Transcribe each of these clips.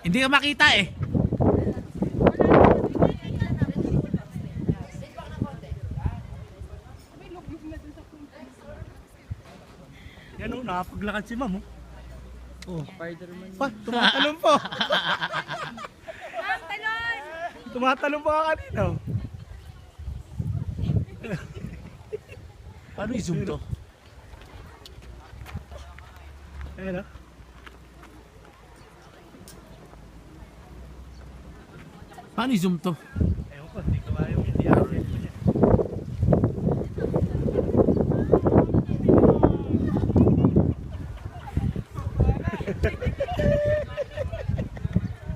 Hindi ka makita eh. Yan o, nakapaglakad si ma'am. Oh, Spider-Man. pa, tumatalon po. Talon! Tumatalon pa ka kanina. oh. Paano i-zoom to? Ayan o. Paano i-zoom to? Ewan ko, hindi ko ayaw hindi ako rin po niya.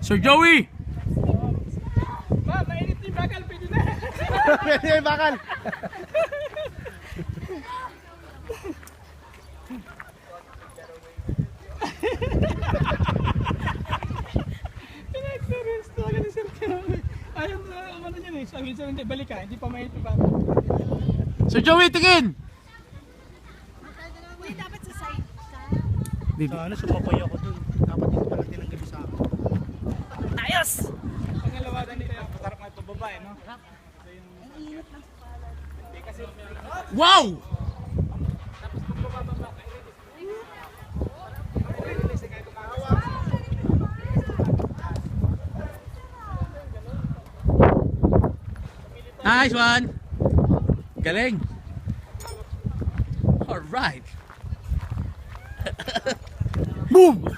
Sir Joey! Ba, mainit yung bakal, pwede na. Pwede yung bakal. Pinag-experience talaga ni Sir Kerry. Ayaw na, ano niya eh. Sabi niya, hindi, balik ka. Hindi pa mainit yung bakal. Sir Joey, tingin! Uy, dapat sa side ka. Bibi. Sana sumapay ako dun. Dapat dito pala tinanggal sa akin. Ayos! Pangalawa na nila yung patarap nga ito babae, no? Wow! Nice one! Galing! Alright! Boom!